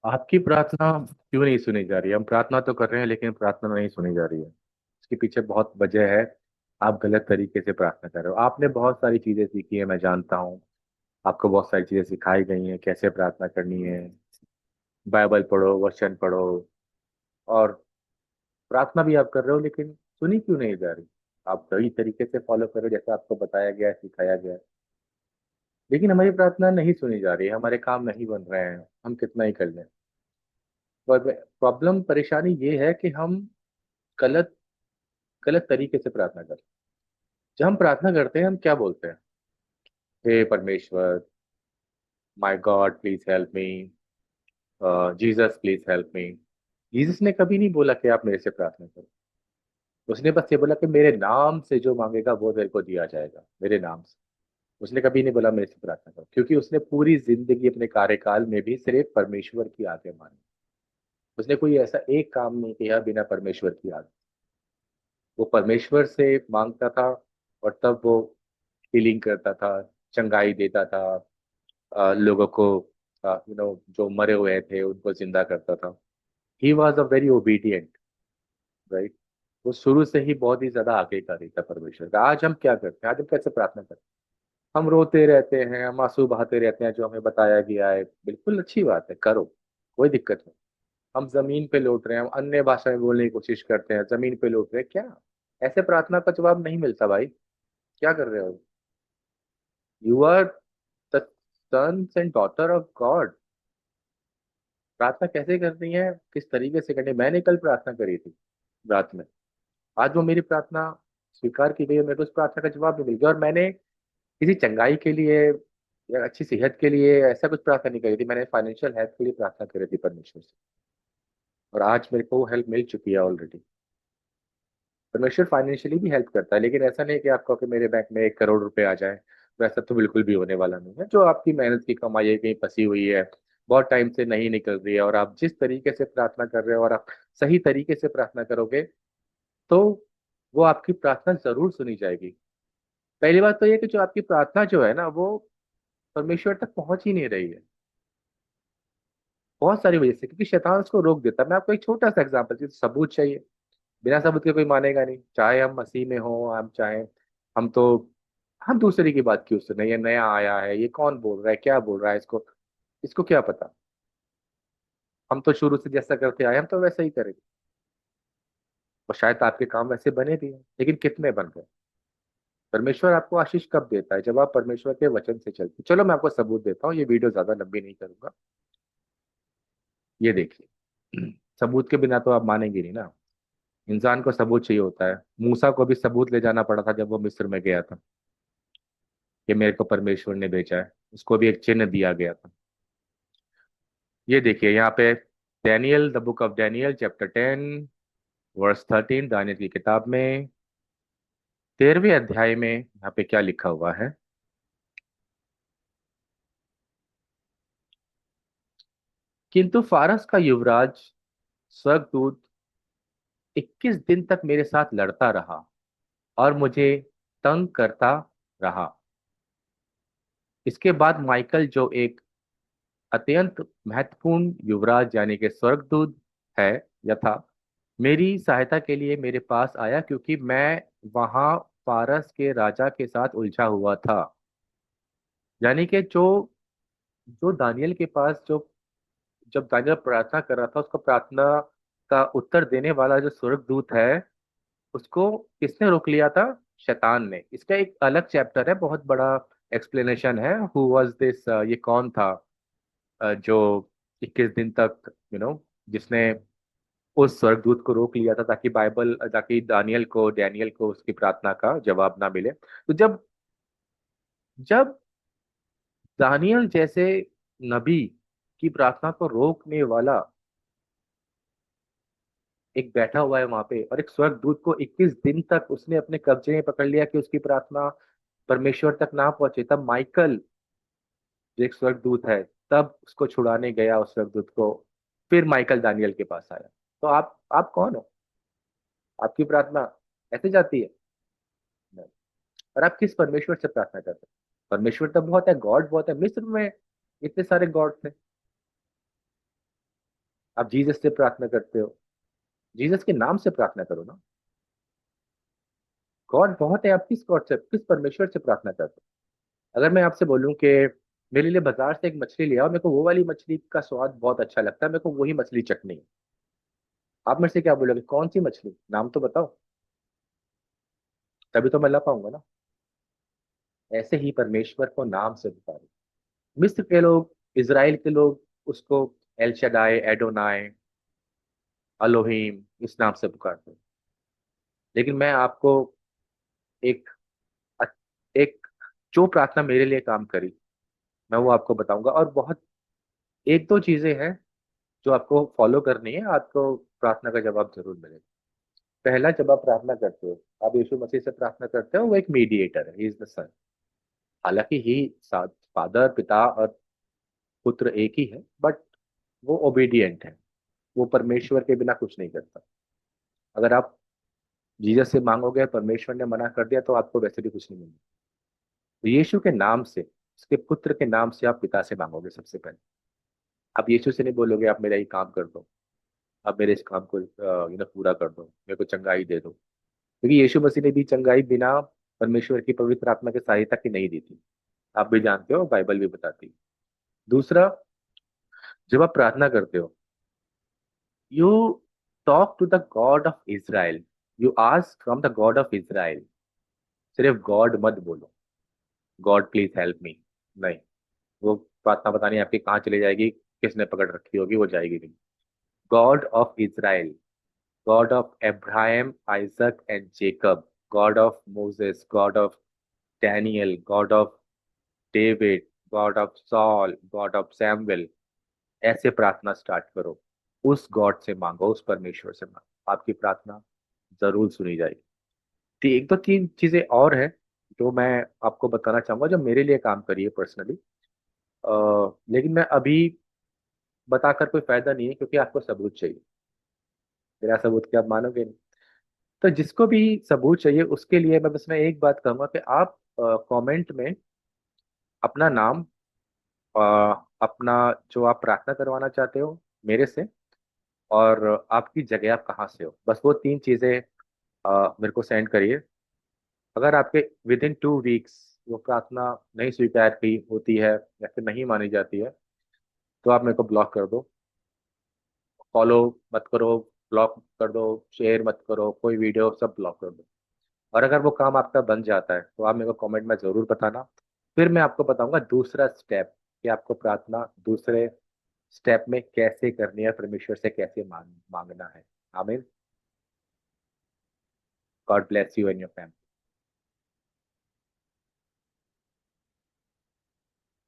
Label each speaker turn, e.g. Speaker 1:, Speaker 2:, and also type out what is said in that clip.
Speaker 1: आपकी प्रार्थना क्यों नहीं सुनी जा रही है? हम प्रार्थना तो कर रहे हैं लेकिन प्रार्थना नहीं सुनी जा रही है। इसके पीछे बहुत वजह है। आप गलत तरीके से प्रार्थना कर रहे हो। आपने बहुत सारी चीजें सीखी है, मैं जानता हूँ। आपको बहुत सारी चीजें सिखाई गई हैं, कैसे प्रार्थना करनी है। बाइबल पढ़ो, वचन पढ़ो, और प्रार्थना भी आप कर रहे हो, लेकिन सुनी क्यों नहीं जा रही? आप सही तरीके से फॉलो करो जैसा आपको बताया गया है, सिखाया गया है, लेकिन हमारी प्रार्थना नहीं सुनी जा रही है, हमारे काम नहीं बन रहे हैं, हम कितना ही कर लें। प्रॉब्लम, परेशानी ये है कि हम गलत गलत तरीके से प्रार्थना करते हैं। जब हम प्रार्थना करते हैं, हम क्या बोलते हैं? हे परमेश्वर, my God please help me, Jesus please help me. Jesus ने कभी नहीं बोला कि आप मेरे से प्रार्थना करो। उसने बस ये बोला कि मेरे नाम से जो मांगेगा वो तेरे को दिया जाएगा, मेरे नाम से। उसने कभी नहीं बोला मेरे से प्रार्थना करो, क्योंकि उसने पूरी जिंदगी अपने कार्यकाल में भी सिर्फ परमेश्वर की आज्ञा मानी। उसने कोई ऐसा एक काम नहीं किया बिना परमेश्वर की आज्ञा। वो परमेश्वर से मांगता था, और तब वो हीलिंग करता था, चंगाई देता था, लोगों को, जो मरे हुए थे उनको जिंदा करता था। He was a very obedient, right. वो शुरू से ही बहुत ही ज्यादा आज्ञाकारी था परमेश्वर का। आज हम क्या करते हैं? आज हम कैसे प्रार्थना करते हैं? हम रोते रहते हैं, हम आंसू बहाते रहते हैं, जो हमें बताया गया है बिल्कुल अच्छी बात है, करो, कोई दिक्कत नहीं। हम जमीन पे लौट रहे हैं, हम अन्य भाषा में बोलने की कोशिश करते हैं, जमीन पे लौट रहे हैं, क्या? ऐसे प्रार्थना का जवाब नहीं मिलता भाई। क्या कर रहे हो? You are the sons and daughter of God. प्रार्थना कैसे करनी है, किस तरीके से करनी है? मैंने कल प्रार्थना करी थी रात में। आज वो मेरी प्रार्थना स्वीकार की गई है, मेरे को उस प्रार्थना का जवाब भी मिल गया। और मैंने किसी चंगाई के लिए या अच्छी सेहत के लिए ऐसा कुछ प्रार्थना नहीं करी थी, मैंने फाइनेंशियल हेल्प के लिए प्रार्थना करी थी परमेश्वर से। और आज मेरे को वो हेल्प मिल चुकी है ऑलरेडी। परमेश्वर फाइनेंशियली भी हेल्प करता है, लेकिन ऐसा नहीं कि आपको कि मेरे बैंक में 1 करोड़ रुपए आ जाए। वैसा तो बिल्कुल भी होने वाला नहीं है। जो आपकी मेहनत की कमाई है, कहीं फंसी हुई है, बहुत टाइम से नहीं निकल रही है, और आप जिस तरीके से प्रार्थना कर रहे हो और आप सही तरीके से प्रार्थना करोगे, तो वो आपकी प्रार्थना जरूर सुनी जाएगी। पहली बात तो ये कि जो आपकी प्रार्थना जो है ना, वो परमेश्वर तक पहुंच ही नहीं रही है, बहुत सारी वजह से, क्योंकि शैतान उसको रोक देता है। मैं आपको एक छोटा सा एग्जांपल, सबूत चाहिए। बिना सबूत के कोई मानेगा नहीं, चाहे हम मसीह में हो, हम चाहे, हम तो, हम दूसरे की बात क्यों सुने? ये नया आया है, ये कौन बोल रहा है, क्या बोल रहा है, इसको इसको क्या पता? हम तो शुरू से जैसा करते आए, हम तो वैसा ही करेंगे। और शायद आपके काम वैसे बने भी हैं, लेकिन कितने बन गए? परमेश्वर आपको आशीष कब देता है? जब आप परमेश्वर के वचन से चलते। चलो मैं आपको सबूत देता हूँ, ये वीडियो ज्यादा लंबी नहीं करूंगा। ये देखिए। सबूत के बिना तो आप मानेंगे नहीं ना। इंसान को सबूत चाहिए होता है। मूसा को भी सबूत ले जाना पड़ा था जब वो मिस्र में गया था, कि मेरे को परमेश्वर ने भेजा है। उसको भी एक चिन्ह दिया गया था। ये देखिए यहाँ पे, Daniel, the book of Daniel, chapter 10, verse 13, दानियल की किताब में 13वें अध्याय में यहाँ पे क्या लिखा हुआ है? किंतु फारस का युवराज स्वर्गदूत 21 दिन तक मेरे साथ लड़ता रहा और मुझे तंग करता रहा। इसके बाद माइकल, जो एक अत्यंत महत्वपूर्ण युवराज यानी कि स्वर्गदूत है या था, मेरी सहायता के लिए मेरे पास आया, क्योंकि मैं वहां फारस के राजा के साथ उलझा हुआ था। यानी कि जो जो दानियल के पास, जो जब दानियल प्रार्थना कर रहा था, उसको प्रार्थना का उत्तर देने वाला जो स्वर्गदूत है, उसको किसने रोक लिया था? शैतान ने। इसका एक अलग चैप्टर है, बहुत बड़ा एक्सप्लेनेशन है। हु वाज दिस, ये कौन था जो 21 दिन तक, जिसने उस स्वर्गदूत को रोक लिया था, ताकि डैनियल को उसकी प्रार्थना का जवाब ना मिले। तो जब जब दानियल जैसे नबी की प्रार्थना को रोकने वाला एक बैठा हुआ है वहां पे, और एक स्वर्गदूत को 21 दिन तक उसने अपने कब्जे में पकड़ लिया कि उसकी प्रार्थना परमेश्वर तक ना पहुंचे, तब माइकल, जो एक स्वर्गदूत है, तब उसको छुड़ाने गया उस स्वर्गदूत को। फिर माइकल दानियल के पास आया। तो आप कौन हो? आपकी प्रार्थना ऐसे जाती है? नहीं। और आप किस परमेश्वर से प्रार्थना करते हैं? परमेश्वर तो बहुत है, गॉड बहुत है। मिस्र में इतने सारे गॉड थे। आप जीसस से प्रार्थना करते हो, जीसस के नाम से प्रार्थना करो ना। गॉड बहुत है, आप किस गॉड से, किस परमेश्वर से प्रार्थना करते हो? अगर मैं आपसे बोलूं कि मेरे लिए बाजार से एक मछली ले आओ, मेरे को वो वाली मछली का स्वाद बहुत अच्छा लगता है, मेरे को वही मछली चटनी है, आप मेरे से क्या बोलोगे, कौन सी मछली, नाम तो बताओ, तभी तो मैं ला पाऊंगा ना। ऐसे ही परमेश्वर को नाम से पुकारो। मिस्र के लोग, इज़राइल के लोग उसको एल शदाई, एडोनाय, अलोहीम इस नाम से पुकारते हैं। लेकिन मैं आपको एक एक जो प्रार्थना मेरे लिए काम करी, मैं वो आपको बताऊंगा। और बहुत एक दो चीजें हैं जो आपको फॉलो करनी है, आपको प्रार्थना का जवाब जरूर मिलेगा। पहला, जब आप प्रार्थना करते हो, आप यीशु मसीह से प्रार्थना करते हो, वो एक मीडिएटर है, ही इज द सन। हालांकि ही फादर, पिता और पुत्र एक ही है, बट वो ओबीडियंट है, वो परमेश्वर के बिना कुछ नहीं करता। अगर आप जीसस से मांगोगे, परमेश्वर ने मना कर दिया, तो आपको वैसे भी कुछ नहीं मिलेगा। तो यीशु के नाम से, उसके पुत्र के नाम से आप पिता से मांगोगे सबसे पहले। आप यीशु से नहीं बोलोगे आप मेरा ये काम कर दो, आप मेरे इस काम को पूरा कर दो, मेरे को चंगाई दे दो, क्योंकि यीशु मसीह ने भी चंगाई बिना परमेश्वर की पवित्र आत्मा की सहायता की नहीं दी थी। आप भी जानते हो, बाइबल भी बताती है। दूसरा, जब आप प्रार्थना करते हो, you talk to the God of Israel, you ask from the God of Israel. सिर्फ गॉड मत बोलो, गॉड प्लीज हेल्प मी, नहीं। वो प्रार्थना पता नहीं आपकी कहाँ चली जाएगी, किसने पकड़ रखी होगी, वो जाएगी नहीं। God of Israel, God of Abraham, Isaac and Jacob, God of Moses, God of Daniel, God of David, God of Saul, God of Samuel, ऐसे प्रार्थना स्टार्ट करो। उस गॉड से मांगो, उस परमेश्वर से मांगो, आपकी प्रार्थना जरूर सुनी जाएगी। तो एक दो तीन चीजें और है जो मैं आपको बताना चाहूंगा, जो मेरे लिए काम करी है पर्सनली। लेकिन मैं अभी बताकर कोई फायदा नहीं है, क्योंकि आपको सबूत चाहिए। मेरा सबूत क्या आप मानोगे नहीं। तो जिसको भी सबूत चाहिए, उसके लिए मैं बस मैं एक बात कहूंगा कि आप कमेंट में अपना नाम, अ, अपना जो आप प्रार्थना करवाना चाहते हो मेरे से, और आपकी जगह, आप कहाँ से हो, बस वो तीन चीजें मेरे को सेंड करिए। अगर आपके विद इन 2 वीक्स वो प्रार्थना नहीं स्वीकार की होती है या फिर नहीं मानी जाती है, तो आप मेरे को ब्लॉक कर दो, फॉलो मत करो, ब्लॉक कर दो, शेयर मत करो, कोई वीडियो सब ब्लॉक कर दो। और अगर वो काम आपका बन जाता है, तो आप मेरे को कमेंट में जरूर बताना। फिर मैं आपको बताऊंगा दूसरा स्टेप, कि आपको प्रार्थना दूसरे स्टेप में कैसे करनी है, परमेश्वर से कैसे मांगना है। आमीन। God bless you and your family.